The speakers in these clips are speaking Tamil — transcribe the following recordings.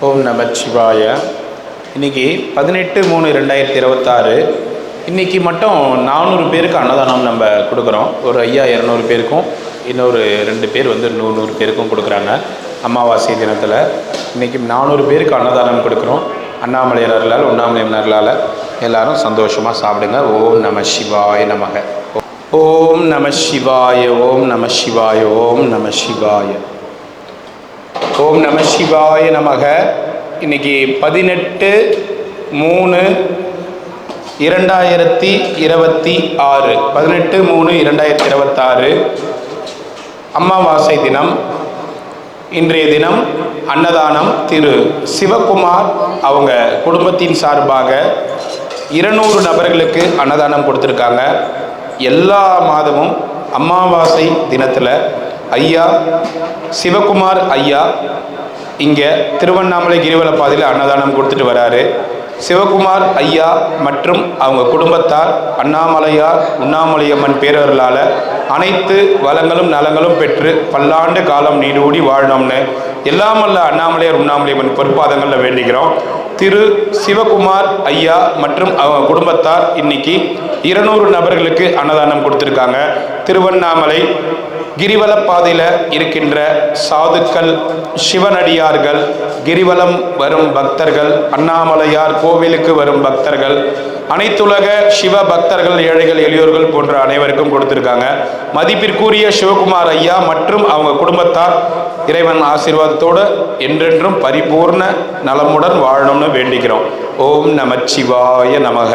ஓம் நமச்சிவாய. இன்றைக்கி 18/3/2026. இன்றைக்கி மட்டும் 400 பேருக்கு அன்னதானம் நம்ம கொடுக்குறோம். ஒரு 200 பேருக்கும் இன்னொரு 2 பேர் 100 பேருக்கும் கொடுக்குறாங்க. அமாவாசை தினத்தில் இன்றைக்கி 400 பேருக்கு அன்னதானம் கொடுக்குறோம். அண்ணாமலையார்களால் உண்ணாமலையார்களால் எல்லாரும் சந்தோஷமாக சாப்பிடுங்க. ஓம் நம சிவாய நமக. ஓம் நம சிவாய. ஓம் நம சிவாய. ஓம் நம சிவாய. ஓம் நம சிவாய நமக. இன்னைக்கு 18/3/2026 18/3/2026 அமாவாசை தினம். இன்றைய தினம் அன்னதானம் திரு சிவகுமார் அவங்க குடும்பத்தின் சார்பாக 200 நபர்களுக்கு அன்னதானம் கொடுத்துருக்காங்க. எல்லா மாதமும் அமாவாசை தினத்தில் ஐயா சிவகுமார் ஐயா இங்கே திருவண்ணாமலை கிரிவல பாதையில் அன்னதானம் கொடுத்துட்டு வராரு. சிவகுமார் ஐயா மற்றும் அவங்க குடும்பத்தார் அண்ணாமலையார் உண்ணாமலையம்மன் பேரர்களால் அனைத்து வளங்களும் நலங்களும் பெற்று பல்லாண்டு காலம் நீடூடி வாழணும்னு எல்லாமல்ல அண்ணாமலையார் உண்ணாமலையம்மன் பொற்பாதங்களில் வேண்டிக்கிறோம். திரு சிவகுமார் ஐயா மற்றும் அவங்க குடும்பத்தார் இன்னைக்கு 200 நபர்களுக்கு அன்னதானம் கொடுத்துருக்காங்க. திருவண்ணாமலை கிரிவல பாதையில் இருக்கின்ற சாதுக்கள், சிவனடியார்கள், கிரிவலம் வரும் பக்தர்கள், அண்ணாமலையார் கோவிலுக்கு வரும் பக்தர்கள், அனைத்துலக சிவ பக்தர்கள், ஏழைகள், எளியோர்கள் போன்ற அனைவருக்கும் கொடுத்துருக்காங்க. மதிப்பிற்குரிய சிவகுமார் ஐயா மற்றும் அவங்க குடும்பத்தார் இறைவன் ஆசீர்வாதத்தோடு என்றென்றும் பரிபூர்ண நலமுடன் வாழணும்னு வேண்டிக்கிறோம். ஓம் நமச்சிவாய நமக.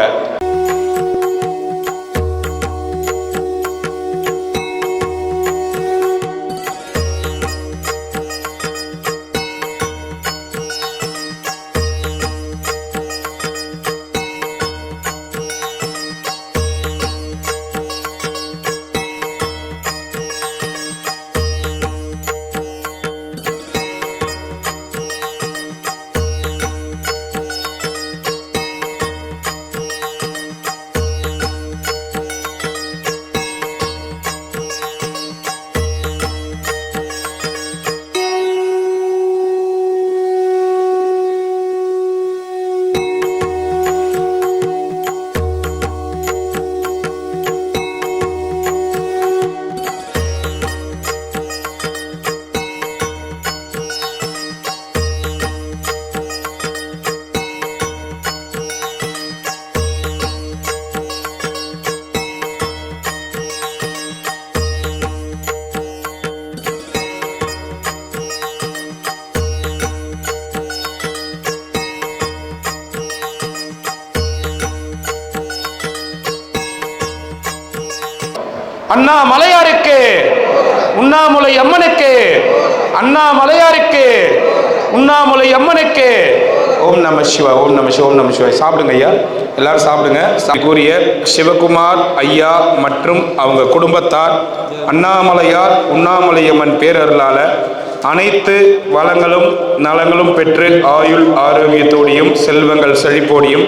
அண்ணாமலையாருக்கு உண்ணாமுலை அம்மனுக்கு, அண்ணாமலையாருக்கு உண்ணாமுலை அம்மனுக்கு. ஓம் நம சிவா. ஓம் நம சிவா. ஓம் நம சிவாய். சாப்பிடுங்க ஐயா, எல்லாரும் சாப்பிடுங்க. கூறிய சிவகுமார் ஐயா மற்றும் அவங்க குடும்பத்தார் அண்ணாமலையார் உண்ணாமலையம்மன் பேரர்களால் அனைத்து வளங்களும் நலங்களும் பெற்று ஆயுள் ஆரோக்கியத்தோடையும் செல்வங்கள் செழிப்போடையும்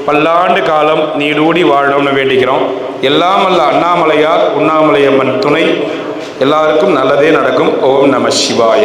பல்லாண்டு காலம் நீடூடி வாழணும்னு வேண்டிக்கிறோம். எல்லாம் அல்ல அண்ணாமலையார் உண்ணாமலையம்மன் துணை எல்லாருக்கும் நல்லதே நடக்கும். ஓம் நம சிவாய.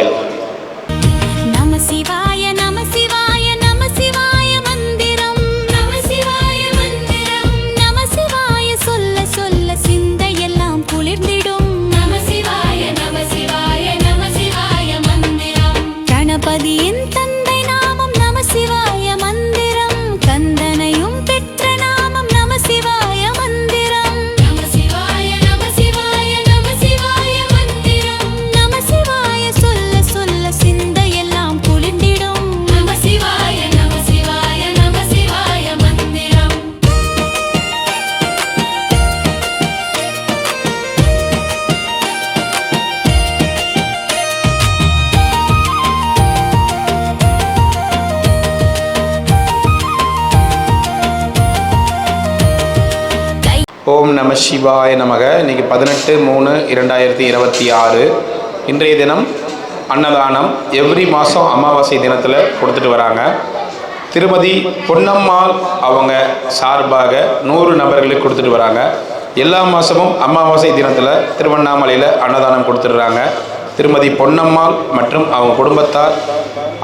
ஓம் நம சிவாய நமக. இன்றைக்கி 18/3/2026 இன்றைய தினம் அன்னதானம் எவ்ரி மாதம் அமாவாசை தினத்தில் கொடுத்துட்டு வராங்க. திருமதி பொன்னம்மாள் அவங்க சார்பாக 100 நபர்களுக்கு கொடுத்துட்டு வராங்க. எல்லா மாதமும் அமாவாசை தினத்தில் திருவண்ணாமலையில் அன்னதானம் கொடுத்துட்றாங்க. திருமதி பொன்னம்மாள் மற்றும் அவங்க குடும்பத்தார்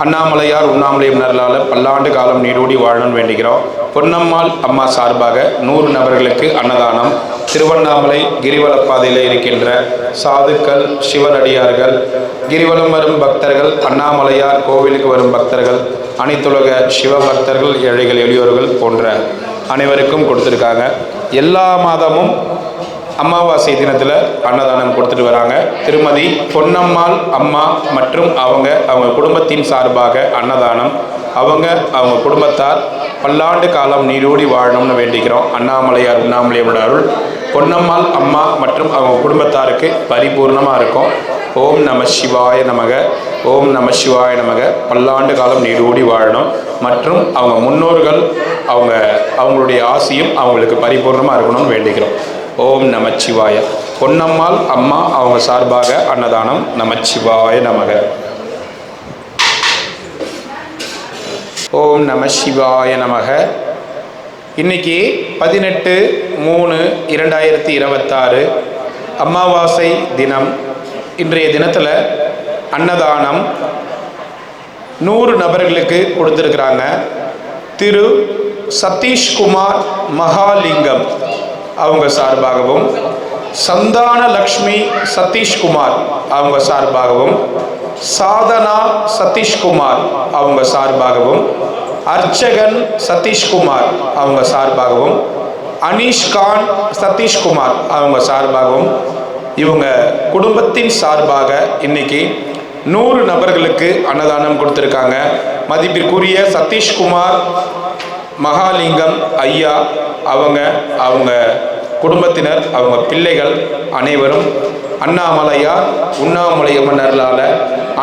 அண்ணாமலையார் உண்ணாமலையினர்களால் பல்லாண்டு காலம் நீடூடி வாழணும்னு வேண்டிக்கிறோம். பொன்னம்மாள் அம்மா சார்பாக 100 நபர்களுக்கு அன்னதானம். திருவண்ணாமலை கிரிவலப்பாதையில் இருக்கின்ற சாதுக்கள், சிவனடியார்கள், கிரிவலம் வரும் பக்தர்கள், அண்ணாமலையார் கோவிலுக்கு வரும் பக்தர்கள், அனைத்துலக சிவபக்தர்கள், ஏழைகள், எளியோர்கள் போன்ற அனைவருக்கும் கொடுத்துருக்காங்க. எல்லா மாதமும் அமாவாசை தினத்தில் அன்னதானம் கொடுத்துட்டு வராங்க. திருமதி பொன்னம்மாள் அம்மா மற்றும் அவங்க குடும்பத்தின் சார்பாக அன்னதானம். அவங்க குடும்பத்தார் பல்லாண்டு காலம் நீடூடி வாழணும்னு வேண்டிக்கிறோம். அண்ணாமலையார் உண்ணாமலையோட அருள் பொன்னம்மாள் அம்மா மற்றும் அவங்க குடும்பத்தாருக்கு பரிபூர்ணமாக இருக்கும். ஓம் நம சிவாய நமக, ஓம் நம சிவாய நமக. பல்லாண்டு காலம் நீடூடி வாழணும் மற்றும் அவங்க முன்னோர்கள் அவங்களுடைய ஆசையும் அவங்களுக்கு பரிபூர்ணமாக இருக்கணும்னு வேண்டிக்கிறோம். ஓம் நமச்சிவாய. பொன்னம்மாள் அம்மா அவங்க சார்பாக அன்னதானம். நமச்சிவாய நமக. ஓம் நம சிவாய நமக. இன்னைக்கு 18/3/2026 அமாவாசை தினம். இன்றைய தினத்தில் அன்னதானம் 100 நபர்களுக்கு கொடுத்துருக்குறாங்க. திரு சதீஷ்குமார் மகாலிங்கம் அவங்க சார்பாகவும், சந்தான லக்ஷ்மி சதீஷ்குமார் அவங்க சார்பாகவும், சாதனா சதீஷ்குமார் அவங்க சார்பாகவும், அர்ச்சகன் சதீஷ்குமார் அவங்க சார்பாகவும், அனீஷ்கான் சதீஷ்குமார் அவங்க சார்பாகவும், இவங்க குடும்பத்தின் சார்பாக இன்னைக்கு 100 நபர்களுக்கு அன்னதானம் கொடுத்துருக்காங்க. மதிப்பிற்குரிய சதீஷ்குமார் மகாலிங்கம் ஐயா அவங்க குடும்பத்தினர், அவங்க பிள்ளைகள் அனைவரும் அண்ணாமலையார் உண்ணாமலையம்மனர்களால்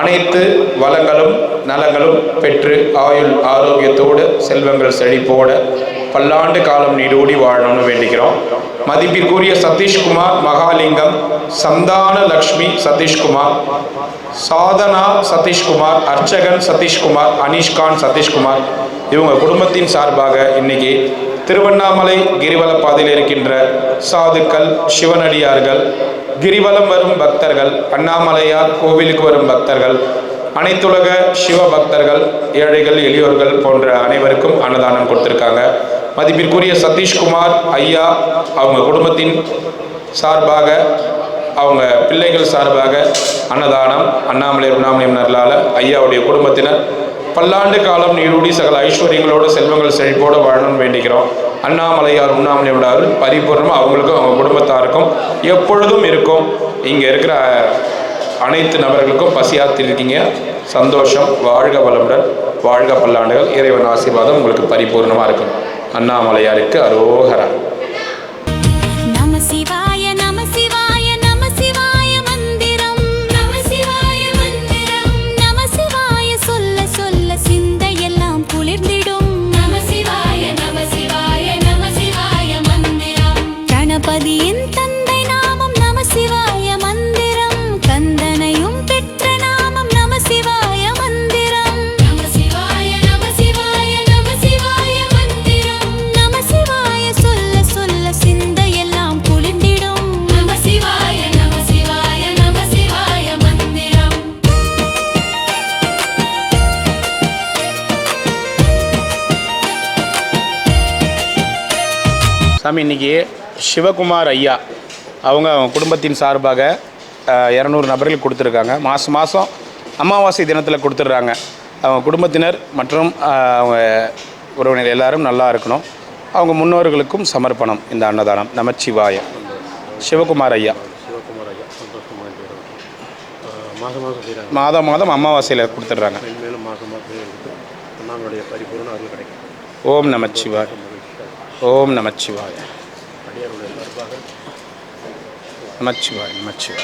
அனைத்து வளங்களும் நலங்களும் பெற்று ஆயுள் ஆரோக்கியத்தோடு செல்வங்கள் செழிப்போட பல்லாண்டு காலம் நீடூடி வாழணும்னு வேண்டிக்கிறோம். மதிப்பிற்குரிய சதீஷ்குமார் மகாலிங்கம், சந்தான லக்ஷ்மி சதீஷ்குமார், சாதனா சதீஷ்குமார், அர்ச்சகன் சதீஷ்குமார், அனீஷ்கான் சதீஷ்குமார் இவங்க குடும்பத்தின் சார்பாக இன்னைக்கு திருவண்ணாமலை கிரிவலப்பாதையில் இருக்கின்ற சாதுக்கள், சிவனடியார்கள், கிரிவலம் வரும் பக்தர்கள், அண்ணாமலையார் கோவிலுக்கு வரும் பக்தர்கள், அனைத்துலக சிவ பக்தர்கள், ஏழைகள், எளியோர்கள் போன்ற அனைவருக்கும் அன்னதானம் கொடுத்துருக்காங்க. மதிப்பிற்குரிய சதீஷ்குமார் ஐயா அவங்க குடும்பத்தின் சார்பாக, அவங்க பிள்ளைகள் சார்பாக அன்னதானம். அண்ணாமலை உண்ணாமலையினர்களால் ஐயாவுடைய குடும்பத்தினர் பல்லாண்டு காலம் நீடூடி சகல ஐஸ்வர்யங்களோடு செல்வங்கள் செழிப்போடு வாழணும்னு வேண்டிக்கிறோம். அண்ணாமலையார் உண்ணாமலையோட அருள் பரிபூர்ணமாக அவங்களுக்கும் அவங்க குடும்பத்தாருக்கும் எப்பொழுதும் இருக்கும். இங்கே இருக்கிற அனைத்து நபர்களுக்கும் பசியாத்திருக்கீங்க. சந்தோஷம். வாழ்க வளமுடன், வாழ்க பல்லாண்டுகள். இறைவன் ஆசீர்வாதம் உங்களுக்கு பரிபூர்ணமாக இருக்கும். அண்ணாமலையாருக்கு அரோகரா. சாமி, இன்றைக்கி சிவகுமார் ஐயா அவங்க குடும்பத்தின் சார்பாக 200 நபர்கள் கொடுத்துருக்காங்க. மாதம் அமாவாசை தினத்தில் கொடுத்துட்றாங்க. அவங்க குடும்பத்தினர் மற்றும் அவங்க உறவினர் எல்லாரும் நல்லா இருக்கணும். அவங்க முன்னோர்களுக்கும் சமர்ப்பணம் இந்த அன்னதானம். நமச்சிவாய. சிவகுமார் ஐயா மாதம் அமாவாசையில் கொடுத்துட்றாங்க. ஓம் நமச்சிவாய. ஓம் நமச்சிவாய. நமச்சிவாய. நமச்சிவாய.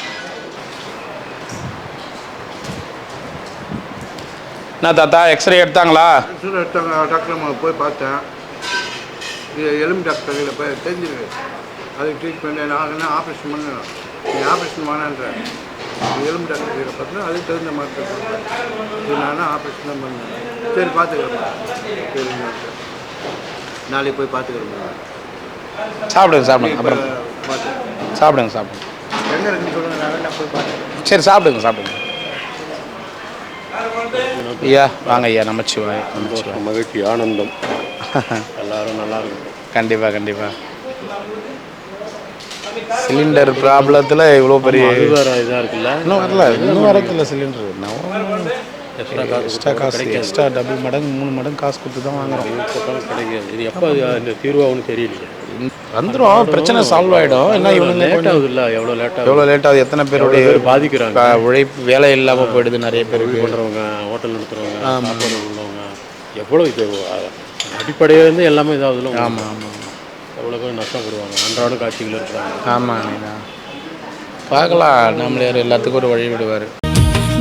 என்ன தாத்தா, எக்ஸ்ரே எடுத்தாங்களா? எக்ஸ்ரே எடுத்தாங்க. டாக்டர் போய் பார்த்தேன். எலும்பு டாக்டர் போய் தெரிஞ்சிருக்கு. அதுக்கு ட்ரீட்மெண்ட் நான் என்ன ஆப்ரேஷன் பண்ணணும், நீ ஆப்ரேஷன் வேணான்ற எலும்பு டாக்டர் பார்த்தீங்கன்னா அதுக்கு தகுந்த மாதிரி இது நான் ஆப்ரேஷன் தான் பண்ணேன். சரி பார்த்துக்கிறேன். சரிங்க, நாளைக்கு போய் பார்த்துக்கிறேன். சாப்பிடுங்க. அப்புறம் சாப்பிடுங்க. எங்கே இருக்குன்னு சொல்லுங்கள், நான் போய் பார்த்துக்கிறேன். சரி, சாப்பிடுங்க சாப்பிடுங்க. ஐயா வாங்க ஐயா. நமச்சிவாய். நமச்சிவாய். மகிழ்ச்சி, ஆனந்தம். எல்லாரும் நல்லா இருக்கும். கண்டிப்பாக கண்டிப்பாக. சிலிண்டர் ப்ராப்ளத்தில் இவ்வளோ பெரிய இதாக இருக்குல்ல, இன்னும் வரதில்லை சிலிண்டர். எக்ஸ்ட்ரா காசு எக்ஸ்ட்ரா டபுள் மடங்கு 3 மடங்கு காசு கொடுத்து தான் வாங்குறோம். கிடைக்காது. இது எப்போ இந்த தீர்வாகும்னு தெரியலையே. வந்துடும், பிரச்சனை சால்வ் ஆகிடும். என்ன இவங்க லேட் ஆகுது இல்லை, எவ்வளோ லேட் ஆகுது. எத்தனை பேருடைய பாதிக்கிறாங்க. உழைப்பு வேலை இல்லாமல் போயிடுது நிறைய பேருக்கு. பண்ணுறவங்க, ஹோட்டல் நடத்துகிறவங்க, சாப்பாடு உள்ளவங்க, எவ்வளோ இது அடிப்படையாக இருந்து எல்லாமே இதாகுதுல. ஆமாம் ஆமாம். எவ்வளோ பேர் நஷ்டப்படுவாங்க. அன்றாட காட்சிகள் இருக்கிறாங்க. ஆமாம், பார்க்கலாம். நம்மளே எல்லாத்துக்கும் ஒரு வழி விடுவார்.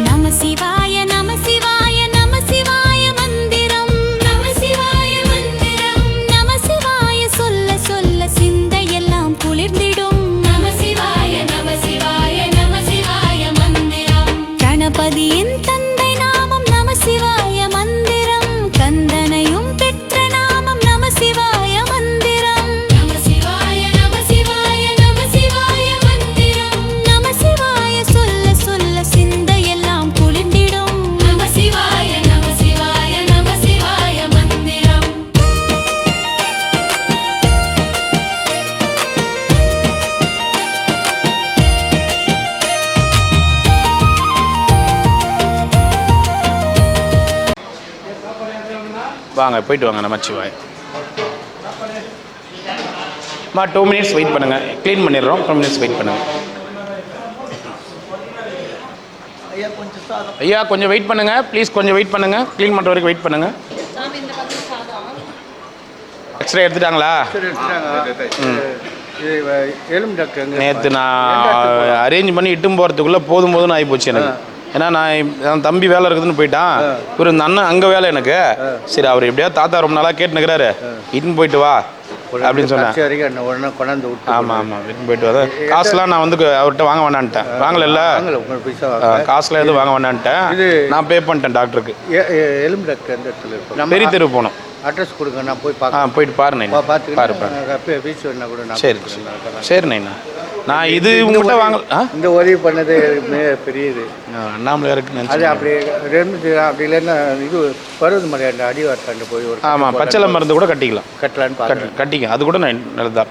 நம சிவாய நம சிவாய நம சிவாய மந்திரம், நம சிவாய மந்திரம், நம சிவாய சொல்ல சொல்ல சிந்தையெல்லாம் குளிர்ந்திடும். நம சிவாய நம சிவாய நம சிவாய மந்திரம், கணபதியின் தந்தை நாமம் நம சிவாய மந்திரம், கந்தனையும் பெற்ற நாமம் நம சிவாய மந்திரம். நம சிவாய நம சிவாய நம சிவாய மந்திரம், நம சிவாய சொல்ல சொல்ல சிந்தையெல்லாம் குளிர்ந்திடும். நம சிவாய நம சிவாய நம சிவாய மந்திரம். வாங்க போயிட்டு வாங்க. நமச்சிவாய். 2 மினிட்ஸ் வெயிட் பண்ணுங்கள். க்ளீன் பண்ணிடுறோம். 2 மினிட்ஸ் வெயிட் பண்ணுங்கள். ஐயா கொஞ்சம் வெயிட் பண்ணுங்கள் ப்ளீஸ். கொஞ்சம் வெயிட் பண்ணுங்கள். க்ளீன் பண்ணுற வரைக்கும் வெயிட் பண்ணுங்கள். எக்ஸ்ரே எடுத்துட்டாங்களா? சரி, எடுத்துட்டாங்க. இது எலும்பு டாக்டர் எங்கே? நேற்று நான் அரேஞ்ச் பண்ணி இட்டும் போகிறதுக்குள்ளே போதும்னு ஆகிப்போச்சு எனக்கு. ஏன்னா நான் தம்பி வேலை இருக்குதுன்னு போயிட்டான். இவர் இந்த அண்ணன் அங்கே வேலை எனக்கு. சரி, அவர் எப்படியாவது தாத்தா ரொம்ப நாளாக கேட்டுனுக்கிறாரு, இட்டுன்னு போயிட்டு வா அப்படின்னு சொன்னேன். வரைக்கும் உடனே கொண்டாந்து விட்டு. ஆமாம் ஆமாம், இட்டுன்னு போயிட்டு வா. காசுலாம் நான் வந்து அவர்கிட்ட வாங்க வேணான்ட்டேன். வாங்கல, காசுலாம் எதுவும் வாங்க வேணான்ட்டேன். நான் பே பண்ணிட்டேன் டாக்டருக்கு. எலும்பு டாக்டர் எந்த இடத்துல இருக்கும்? பெரிய தெரு போகணும். அட்ரஸ் கொடுங்க, நான் போய் பார்க்க. போயிட்டு பாருண்ணே. பார்த்துட்டு வீச்சு வேணா கூட நான். சரி சரிண்ணா. நான் இது உங்கள்கிட்ட வாங்க. இந்த உதவி பண்ணது பெரியது. அண்ணாமலை இருக்குன்னு அது அப்படி அப்படி இல்லைன்னா இது பருவதமலை அந்த அடிவாரத்தாண்டு போய் ஒரு. ஆமாம், பச்சளை மருந்து கூட கட்டிக்கலாம். கட்டலான்னு கட்டிங்க, அது கூட நான் நல்லதா.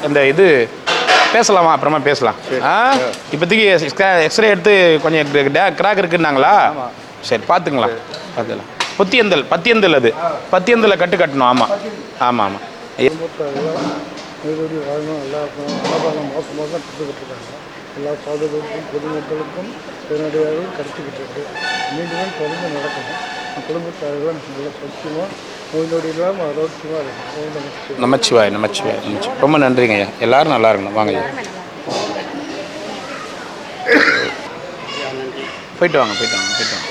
அந்த இது பேசலாமா? அப்புறமா பேசலாம். இப்போதைக்கு எக்ஸ்ரே எடுத்து கொஞ்சம் கிராக் இருக்குன்னாங்களா? சரி, பார்த்துங்களா? பார்த்துக்கலாம். பத்தியந்தல் அது பத்தியந்தலை கட்டணும். ஆமாம் ஆமாம் ஆமாம். வாழணும், எல்லாருக்கும் மோசமாக தான் கொடுத்துக்கிட்டு எல்லா சாதகர்களுக்கும் பொதுமக்களுக்கும் உடனடியாக கிடைச்சிக்கிட்டு இருக்கு. மீண்டும் தொடர்ந்து நடக்கணும். குடும்பத்தார்கள் நல்ல சௌக்கியமாக நோய் நொடி இல்லாமல் ஆரோக்கியமாக இருக்கும். நமச்சிவாய் நமச்சிவாய் நமச்சிவாய். ரொம்ப நன்றிங்க ஐயா. எல்லோரும் நல்லா இருக்கணும். வாங்க ஐயா. போயிட்டு வாங்க போயிட்டு வாங்க போயிட்டு வாங்க.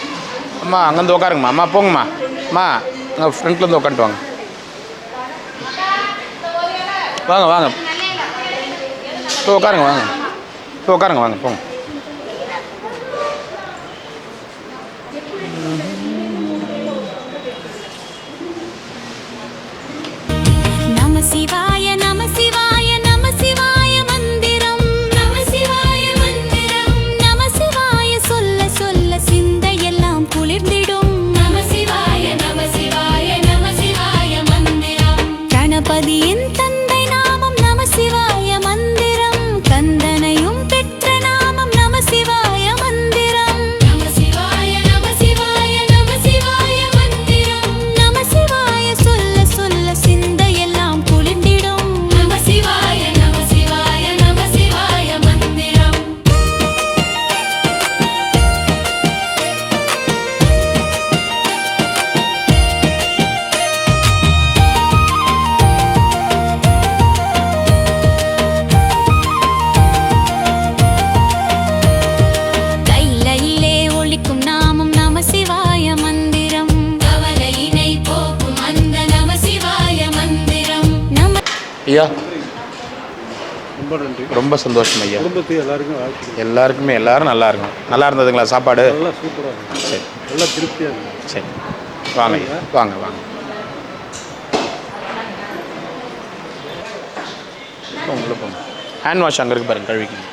அம்மா அங்கேருந்து உட்காருங்கம்மா. அம்மா போங்கம்மா. அம்மா அங்கே ஃப்ரண்ட்லேருந்து உட்காந்துட்டு வாங்க. வாங்க வாங்க, இப்போ உட்காருங்க. வாங்க இப்போ உட்காருங்க. வாங்க போங்க. நம சிவாய நம சிவாய நம சிவாய மந்திரம், நம சிவாய மந்திரம், நம சிவாய சொல்ல சொல்ல சிந்தையெல்லாம் குளிர்ந்திடும். நம சிவாய நம சிவாய நம சிவாய மந்திரம், கணபதியின் தந்தை நாமம் நம சிவாய மந்திரம், கந்தனையும் பெற்ற நாமம் நம சிவாய மந்திரம். நம சிவாய நம சிவாய நம சிவாய மந்திரம், நம சிவாய சொல்ல சொல்ல சிந்தையெல்லாம் குளிர்ந்திடும். நம சிவாய நம சிவாய நம சிவாய மந்திரம். கைலையிலே ஒலிக்கும் நாமம் நம சிவாய மந்திரம், கவலையினை போக்கும் அந்த நம சிவாய மந்திரம். நம ஐயா ரொம்ப நன்றி. ரொம்ப சந்தோஷம் ஐயா. குடும்பத்துக்கு எல்லாருக்கும் வாழ்க்கை. எல்லாருக்குமே எல்லாரும் நல்லா இருக்கணும். நல்லா இருந்ததுங்களா சாப்பாடு? நல்லா சூப்பராக இருக்கும். சரி நல்லா திருப்தியாக இருக்கும். சரி, வாங்க ஐயா. வாங்க வாங்க. உள்ள போங்க. ஹேண்ட் வாஷ் அங்கே இருக்கு பாருங்க, கழுவிக்கணும்.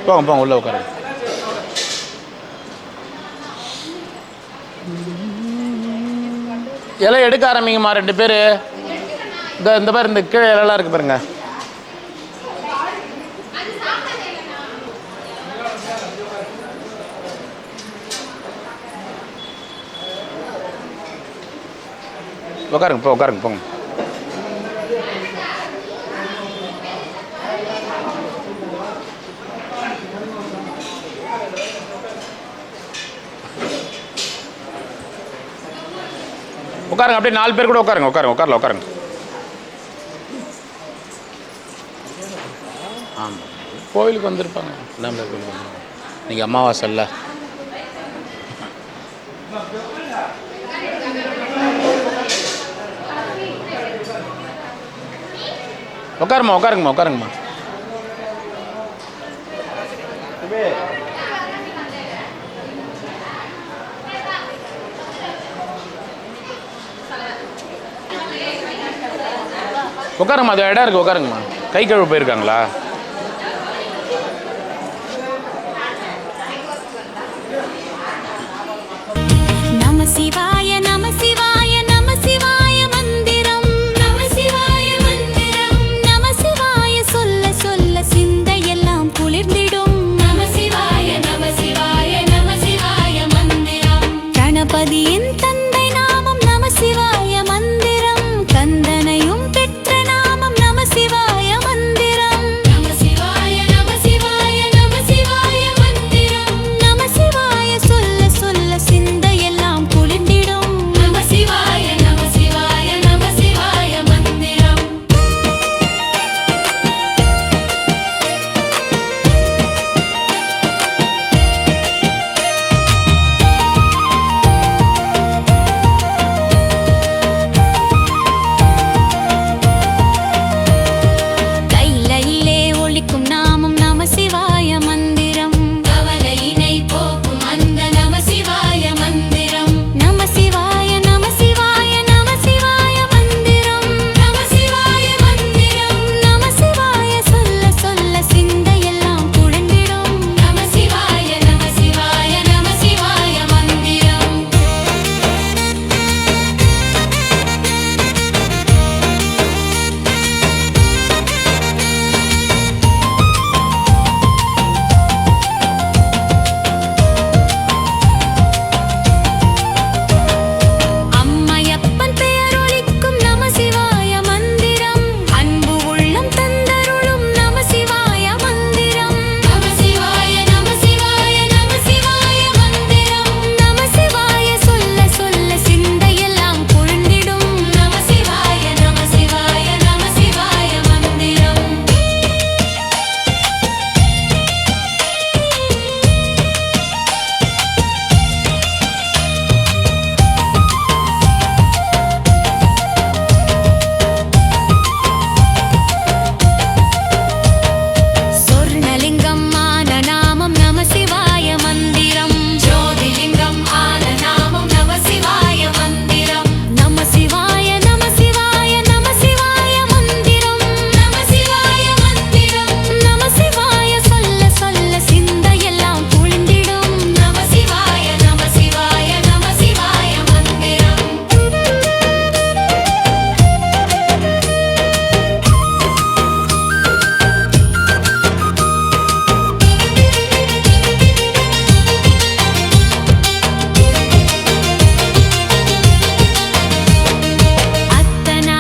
போங்க போங்க உள்ளே உட்காருங்க. இலை எடுக்க ஆரம்பிங்கம்மா 2 பேர். இந்த மாதிரி இந்த கீழே இலைலாம் இருக்குது பாருங்க. உட்காருங்க உட்காருங்க போங்க. உட்காருங்க அப்படியே 4 பேர் கூட உட்காருங்க. உட்காருங்க. ஆமாம் கோவிலுக்கு வந்திருப்பாங்க. நம்ம கோவிலுக்கு வந்துருப்பாங்க. நீங்கள் அமாவாசைல்ல. உட்காருங்கம்மா. உட்காருங்கம்மா, அது இடம் இருக்குது. உட்காருங்கம்மா. கை கழுவ போயிருக்காங்களா? நம சிவாய நம சிவாய நம சிவாய மந்திரம். நம சிவாய மந்திரம். நம சிவாய சொல்ல சொல்ல சிந்தையெல்லாம் குளிர்ந்திடும். நம சிவாய நம சிவாய நம சிவாய மந்திரம். கணபதியின் தந்தை நாமம் நம சிவாய மந்திரம். கந்தனையும் பெற்ற நாமம் நம சிவாய மந்திரம். நம சிவாய நம சிவாய நம சிவாய மந்திரம். நம சிவாய சொல்ல சொல்ல சிந்தையெல்லாம் குளிர்ந்திடும். நம சிவாய நம சிவாய நம சிவாய மந்திரம். கைலையிலே ஒலிக்கும் நாமம் நம சிவாய மந்திரம். கவலையினை போக்கும் அந்த நம சிவாய மந்திரம். நம சிவாய நம சிவாய நம சிவாய மந்திரம். நம சிவாய மந்திரம். நம சிவாய சொல்ல சொல்ல சிந்தையெல்லாம் குளிர்ந்திடும். நம சிவாய நம சிவாய நம சிவாய மந்திரம். அம்மையப்பன் பெயரொலிக்கும் நம சிவாய மந்திரம். அன்பு உள்ளம் தந்தருளும் நம சிவாய மந்திரம். நம சிவாய நம சிவாய நம சிவாய மந்திரம். நம சிவாய சொல்ல சொல்ல சிந்தையெல்லாம் குளிர்ந்திடும். நம சிவாய நம சிவாய நம சிவாய மந்திரம். சொர்ணலிங்கம் ஆன நாமம் நம சிவாய மந்திரம். ஜோதிலிங்கம் ஆன நாமம் நம சிவாய மந்திரம். நம சிவாய நம சிவாய நம சிவாய மந்திரம். நம சிவாய மந்திரம். நம சிவாய சொல்ல சொல்ல சிந்தையெல்லாம் குளிர்ந்திடும். நம சிவாய நம சிவாய நம சிவாய மந்திரம்.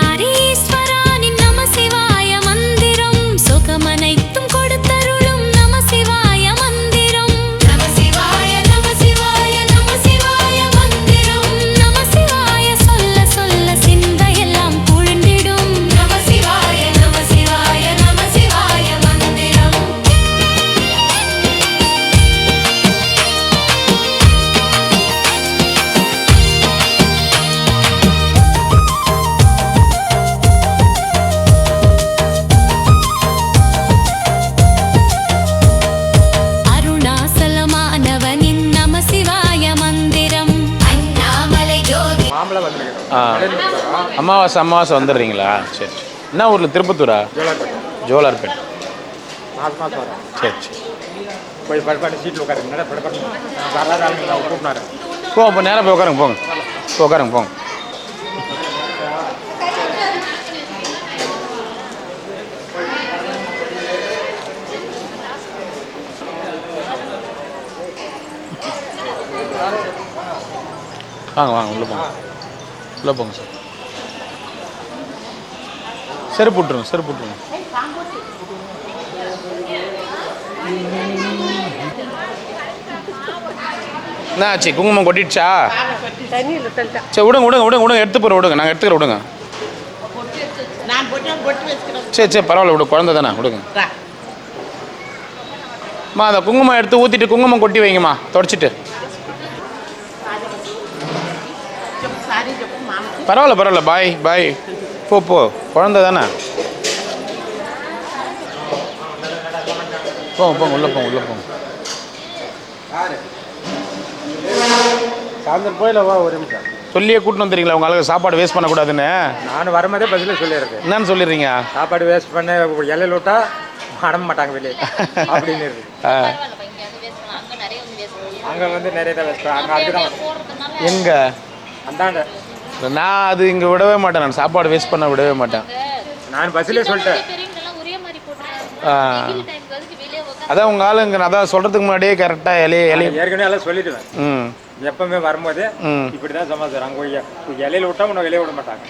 அத்தனாரீஸ்வரானின் நம சிவாய மந்திரம். சுகமனைத்தும் கொடுத்தருளும் நம சிவாய மந்திரம். நம சிவாய நம சிவாய நம சிவாய மந்திரம். நம சிவாய சொல்ல சொல்ல சிந்தையெல்லாம் குளிர்ந்திடும். நம சிவாய நம சிவாய நம சிவாய மந்திரம். அருணாசலமானவனின் நம சிவாய மந்திரம். அண்ணாமலை ஜோதி. அமாவாசை வந்துடுறீங்களா? சரி. என்ன ஊரில்? திருப்பத்தூரா? ஜோலார்பேட். சரி. போய் படப்பாட்டு சீட்டில் உட்காருங்க நல்லா படப்பாட்டு வராத ஆளுங்க நான் கூப்பினாரு இப்போ நேராக போய் உட்காருங்க போங்க இப்போ உட்காருங்க போங்க வாங்க வாங்க உள்ளே போங்க சார் செருப்பு விட்ருங்க என்ன ஆச்சு குங்குமம் கொட்டிடுச்சா சரி விடுங்க எடுத்து போகிற விடுங்க நாங்கள் எடுத்துக்கிற விடுங்க சரி பரவாயில்ல விடு குழந்தை தானே விடுங்க அம்மா அந்த குங்குமம் எடுத்து ஊற்றிட்டு குங்குமம் கொட்டி வைங்கம்மா தொடச்சிட்டு பரவாயில்ல பாய் போ குழந்தை தானே போங்க உள்ளே போங்க சாயந்தரம் போயில வா ஒரு நிமிஷம் சொல்லியே கூட்டின்னு வந்துடுறீங்களா உங்க ஆளுக்கு சாப்பாடு வேஸ்ட் பண்ணக்கூடாதுன்னு நான் வரும்போதே பதிலே சொல்லியிருக்கேன் என்னன்னு சொல்லிடுறீங்க சாப்பாடு வேஸ்ட் பண்ண இலையில விட்டா அடம்ப மாட்டாங்க வெளியே அப்படின்னு இருக்கு அங்கே வந்து நிறைய தான் வேஸ்ட் அங்கே அதுதான் எங்க அந்தாண்ட நான் அது இங்கே விடவே மாட்டேன் நான் சாப்பாடு வேஸ்ட் பண்ண விடவே மாட்டேன் நான் பஸ்ஸிலே சொல்லிட்டேன் அதான் உங்கள் ஆளுங்க நான் அதான் சொல்கிறதுக்கு முன்னாடியே கரெக்டாக இலைய ஏற்கனவே எல்லாம் சொல்லிடுவேன் ம் எப்பவுமே வரும்போது இப்படி தான் சமாச்சாரம் அங்கே இலையில விட்டா உன்னை வெளியே விட மாட்டாங்க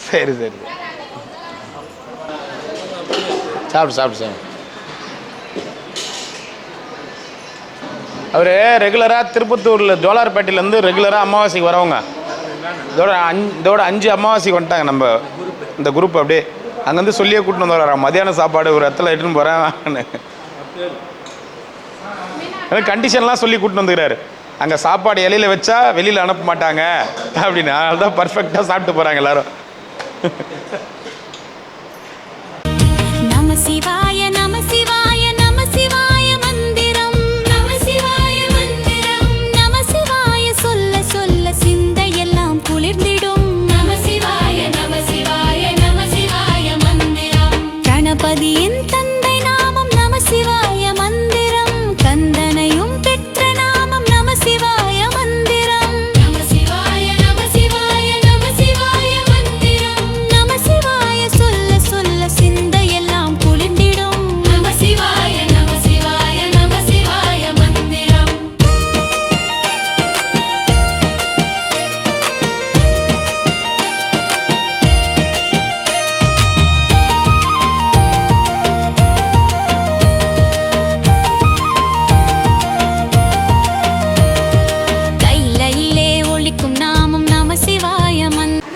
சரி சாப்பிடு அவர் ரெகுலராக திருப்பத்தூரில் ஜோலார்பேட்டையிலேருந்து ரெகுலராக அமாவாசைக்கு வரவங்க இதோட 5 அமாவாசைக்கு வந்துட்டாங்க நம்ம இந்த குரூப் அப்படியே அங்கேருந்து சொல்லியே கூட்டின்னு வந்துடுறான் மதியான சாப்பாடு ஒரு இடத்துல எடுத்துன்னு போகிறேன் கண்டிஷன்லாம் சொல்லி கூட்டின்னு வந்துக்கிறாரு அங்கே சாப்பாடு இலையில வச்சா வெளியில் அனுப்ப மாட்டாங்க அப்படின்னு அதனால தான் பர்ஃபெக்டாக சாப்பிட்டு போகிறாங்க எல்லாரும் நம சிவாய நம சிவாய நம சிவாய மந்திரம் நம சிவாய மந்திரம் நம சிவாய சொல்ல சொல்ல சிந்தையெல்லாம் குளிர்ந்திடும் நம சிவாய நம சிவாய நம சிவாய மந்திரம் கணபதியின் தந்தை நாமம் நம சிவாய மந்திரம் கந்தனையும் பெற்ற நாமம் நம சிவாய மந்திரம் நம சிவாய நம சிவாய நம சிவாய மந்திரம் நம சிவாய சொல்ல சொல்ல சிந்தையெல்லாம் குளிர்ந்திடும் நம சிவாய நம சிவாய நம சிவாய மந்திரம் கைலையிலே ஒலிக்கும் நாமம் நம சிவாய மந்திரம்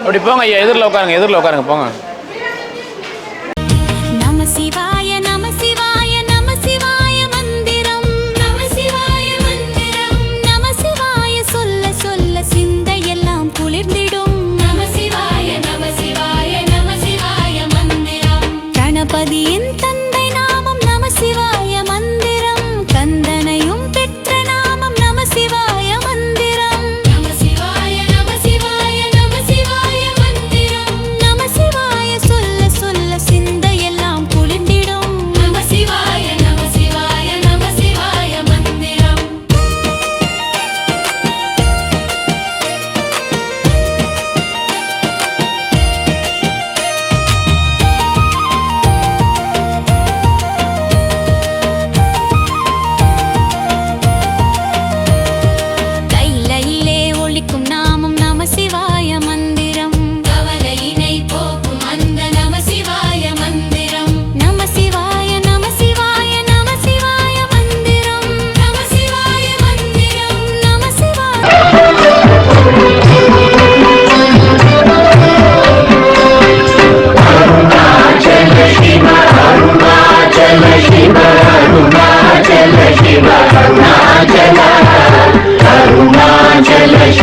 அப்படி போங்க ஐயா எதிரில் உட்காருங்க போங்க நம சிவாய நம சிவாய நம சிவாய மந்திரம் நம சிவாய மந்திரம் நம சிவாய சொல்ல சொல்ல சிந்தையெல்லாம் குளிர்ந்திடும் நம சிவாய நம சிவாய நம சிவாய மந்திரம் கணபதியின் தந்தை நாமம் நம சிவாய மந்திரம் கந்தனையும் பெற்ற நாமம் நம சிவாய மந்திரம் நம சிவாய நம சிவாய நம சிவாய மந்திரம் நம சிவாய சொல்ல சொல்ல சிந்தையெல்லாம் குளிர்ந்திடும் நம சிவாய நம சிவாய நம சிவாய மந்திரம்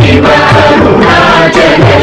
Shiva, Arunachal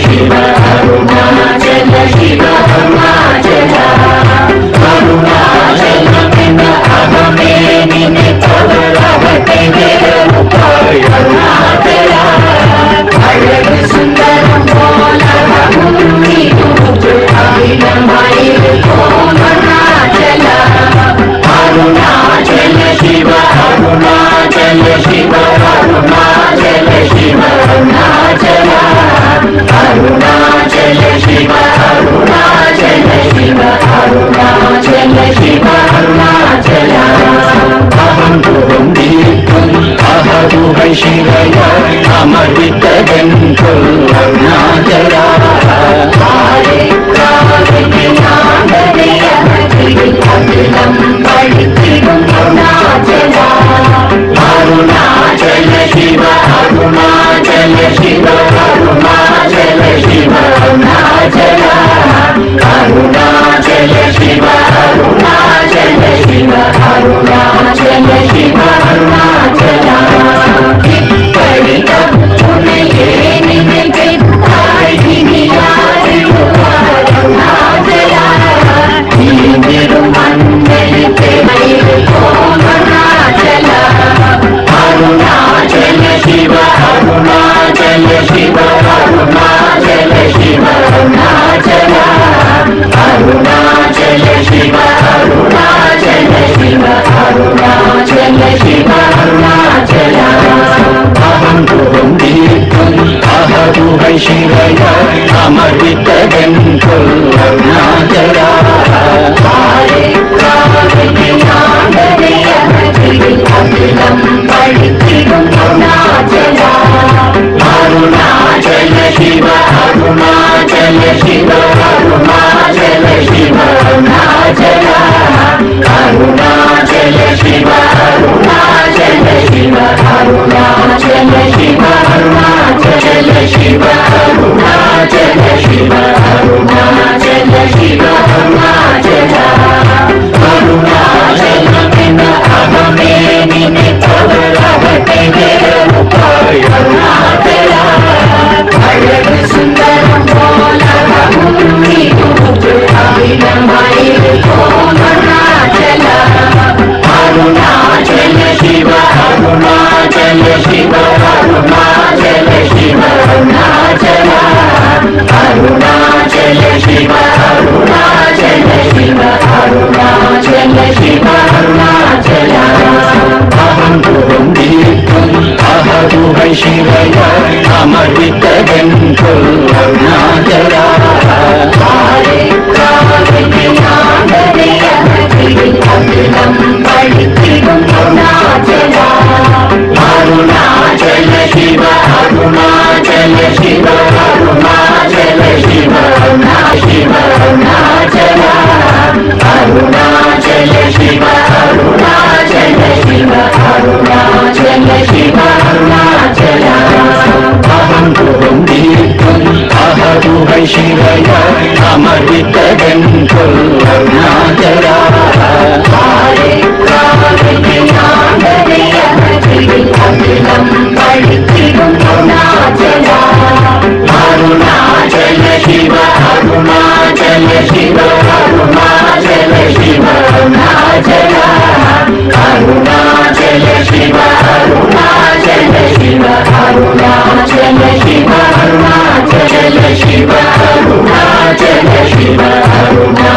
Shiva,